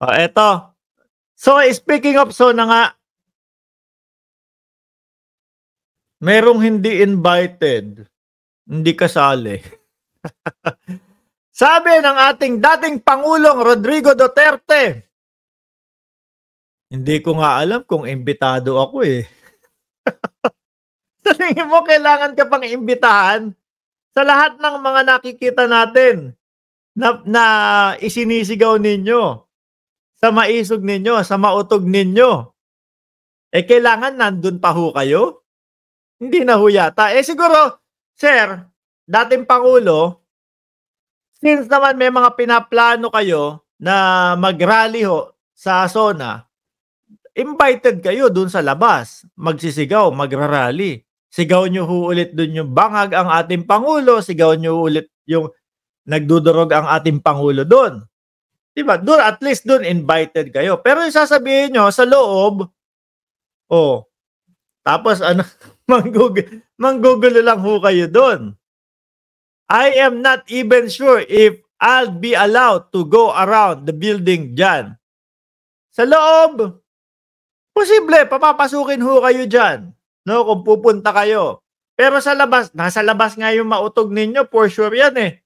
Oh, eto. So, speaking of SONA nga, merong hindi invited, hindi kasali. Sabi ng ating dating Pangulong Rodrigo Duterte, hindi ko nga alam kung imbitado ako eh. Sa tingin mo, kailangan ka pang imbitahan? Sa lahat ng mga nakikita natin na isinisigaw ninyo, sa maisog ninyo, sa mautog ninyo, eh kailangan nandun pa ho kayo? Hindi na ho yata. Eh siguro, sir, dating Pangulo, since naman may mga pinaplano kayo na mag-rally ho sa SONA, invited kayo dun sa labas, magsisigaw, magra-rally. Sigaw nyo ho ulit dun yung bangag ang ating Pangulo, sigaw nyo ulit yung nagdudurog ang ating Pangulo dun. Diba? Doon, at least dun invited kayo. Pero yung sasabihin nyo sa loob, oh, tapos ano, manggugulo lang ho kayo dun. I am not even sure if I'll be allowed to go around the building dyan. Sa loob, posible, papapasukin ho kayo dyan. No, kung pupunta kayo. Pero sa labas, nasa labas nga yung mautog ninyo, for sure yan eh.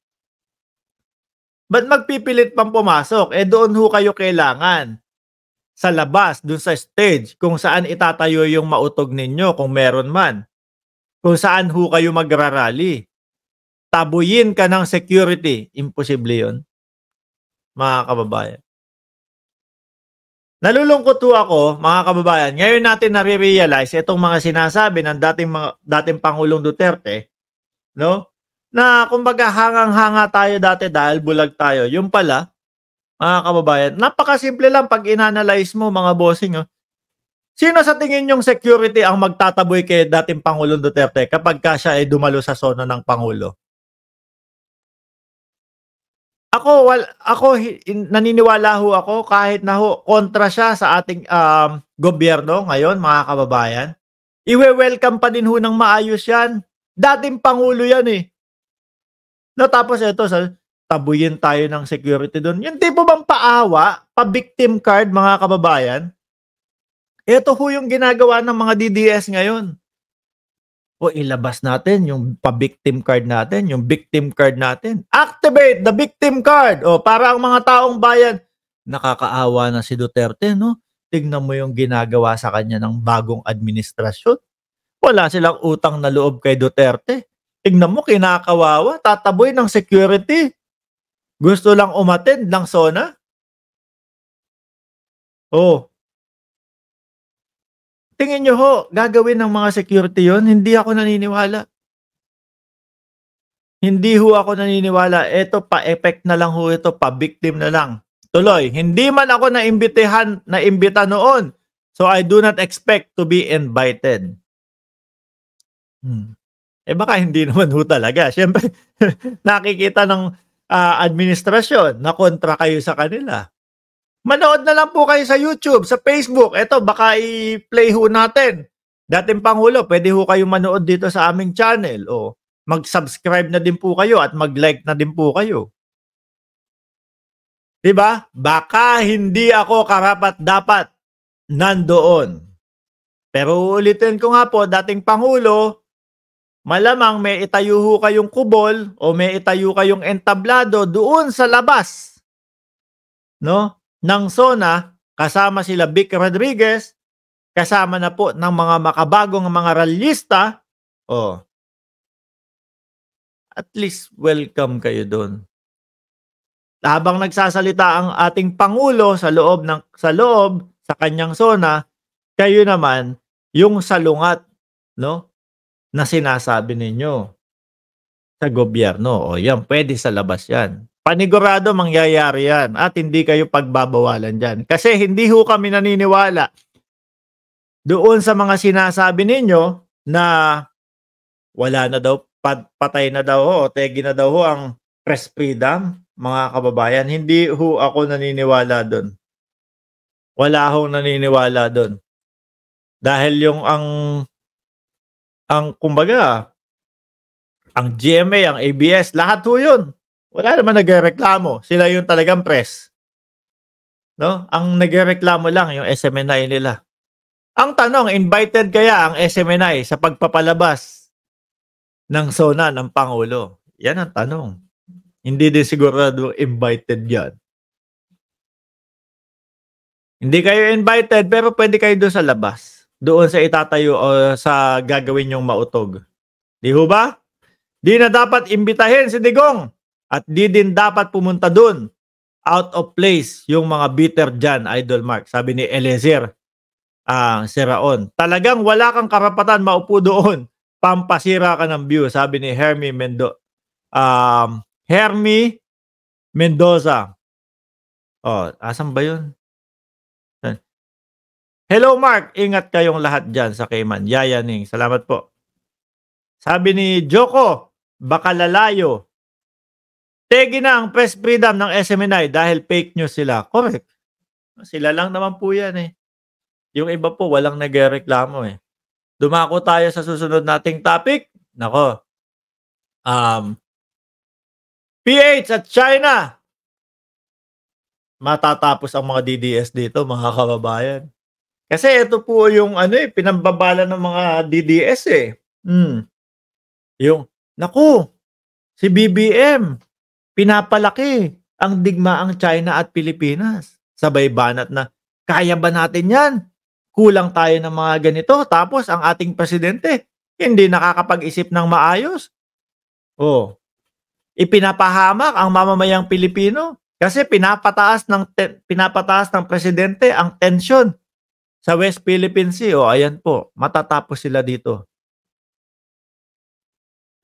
Ba't magpipilit pang pumasok? Eh doon ho kayo kailangan. Sa labas, doon sa stage, kung saan itatayo yung mautog ninyo, kung meron man. Kung saan ho kayo magrarally. Tabuyin ka ng security. Imposible yun, mga kababayan. Nalulungkot ho ako, mga kababayan. Ngayon natin nare-realize itong mga sinasabi ng dating Pangulong Duterte, no? Na kumbaga hangang-hanga tayo dati dahil bulag tayo. Yung pala, mga kababayan, napakasimple lang pag inanalyze mo, mga bossing. Oh. Sino sa tingin yung security ang magtataboy kay dating Pangulong Duterte kapag ka siya ay dumalo sa SONA ng Pangulo? Naniniwala ho ako kahit na ho kontra siya sa ating gobyerno ngayon, mga kababayan. Iwe-welcome pa din ho ng maayos yan. Dating Pangulo yan eh. No, tapos ito, tabuyin tayo ng security doon. Yung tipo bang paawa, pa-victim card, mga kababayan? Ito ho yung ginagawa ng mga DDS ngayon. O ilabas natin yung pa-victim card natin, yung victim card natin. Activate the victim card. O para ang mga taong bayan, nakakaawa na si Duterte, no? Tignan mo yung ginagawa sa kanya ng bagong administrasyon. Wala silang utang na loob kay Duterte. Tignan mo, kinakawawa, tataboy ng security. Gusto lang umattend ng SONA. Oh. Tingin nyo ho, gagawin ng mga security yon? Hindi ako naniniwala. Hindi ho ako naniniwala. Ito, pa-effect na lang ho ito, pa-victim na lang. Tuloy, hindi man ako naimbita noon. So I do not expect to be invited. Eh baka hindi naman ho talaga. Siyempre, nakikita ng administrasyon na kontra kayo sa kanila. Manood na lang po kayo sa YouTube, sa Facebook. Ito, baka i-play ho natin. Dating Pangulo, pwede ho kayo manood dito sa aming channel. O mag-subscribe na din po kayo at mag-like na din po kayo. Diba? Baka hindi ako karapat-dapat nandoon. Pero ulitin ko nga po, dating Pangulo, malamang may itayo ho kayong kubol o may itayo kayong entablado doon sa labas, no? Ng SONA, kasama sila Vic Rodriguez, kasama na po ng mga makabagong mga rallyista, at least welcome kayo doon. Habang nagsasalita ang ating Pangulo sa loob sa kanyang SONA, kayo naman yung salungat, no, na sinasabi ninyo sa gobyerno. O yan, pwede sa labas yan. Panigurado mangyayari yan at hindi kayo pagbabawalan dyan. Kasi hindi ho kami naniniwala doon sa mga sinasabi ninyo na wala na daw, patay na daw o tegi na daw ho ang press freedom, mga kababayan. Hindi ho ako naniniwala doon. Wala akong naniniwala doon. Dahil yung kumbaga, ang GMA, ang ABS, lahat ho yun. Wala naman nagrereklamo. Sila yung talagang press. 'no? Ang nagrereklamo lang yung SMNI nila. Ang tanong, invited kaya ang SMNI sa pagpapalabas ng SONA ng Pangulo? Yan ang tanong. Hindi din sigurado invited yan. Hindi kayo invited pero pwede kayo doon sa labas. Doon sa itatayo o sa gagawin yung mautog. Di ho ba? Di na dapat imbitahin si Digong at di din dapat pumunta doon. Out of place yung mga bitter dyan, Idol Mark. Sabi ni Eliezer Seraon. Talagang wala kang karapatan maupo doon. Pampasira ka ng view, sabi ni Hermie Mendoza. Oh, asan ba yun? Hello Mark, ingat kayong lahat dyan sa Cayman. Yayaning, salamat po. Sabi ni Joko, baka lalayo. Tegi na ang press freedom ng SMNI dahil fake news sila. Correct. Sila lang naman po yan eh. Yung iba po walang nagrereklamo eh. Dumako tayo sa susunod nating topic. Nako. PH at China. Matatapos ang mga DDS dito, mga kababayan. Kasi ito po yung pinambabala ng mga DDS eh. Yung, naku, si BBM, pinapalaki ang digmaang China at Pilipinas. Sabay banat na, kaya ba natin yan? Kulang tayo ng mga ganito. Tapos ang ating presidente, hindi nakakapag-isip ng maayos. Oh, ipinapahamak ang mamamayang Pilipino kasi pinapataas ng presidente ang tensyon sa West Philippine Sea. O ayan po, matatapos sila dito.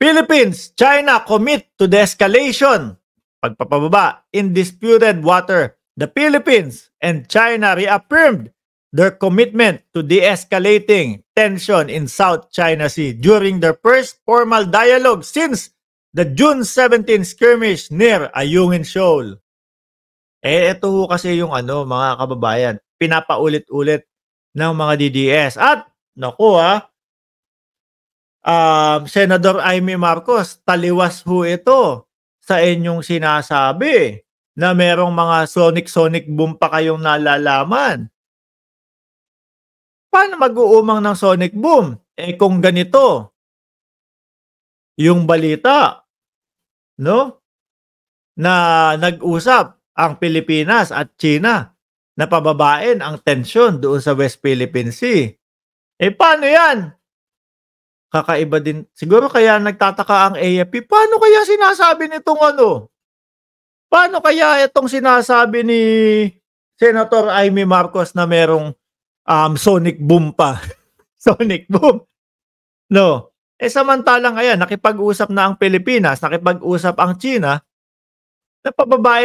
Philippines, China commit to de-escalation. Pagpapababa in disputed water. The Philippines and China reaffirmed their commitment to de-escalating tension in South China Sea during their first formal dialogue since the June 17 skirmish near Ayungin Shoal. Ito kasi yung mga kababayan, pinapaulit-ulit ng mga DDS. At, naku Senador Amy Marcos, taliwas ho ito sa inyong sinasabi na merong mga sonic boom pa kayong nalalaman. Paano mag-uumang ng sonic boom? Kung ganito, yung balita, no? Na nag-usap ang Pilipinas at China na pababain ang tensyon doon sa West Philippine Sea. Paano yan? Kakaiba din. Siguro kaya nagtataka ang AFP, paano kaya sinasabi nitong Paano kaya itong sinasabi ni Senator Amy Marcos na merong sonic boom pa? Sonic boom. No. Samantalang nakipag-usap na ang Pilipinas, nakipag-usap ang China, na pababain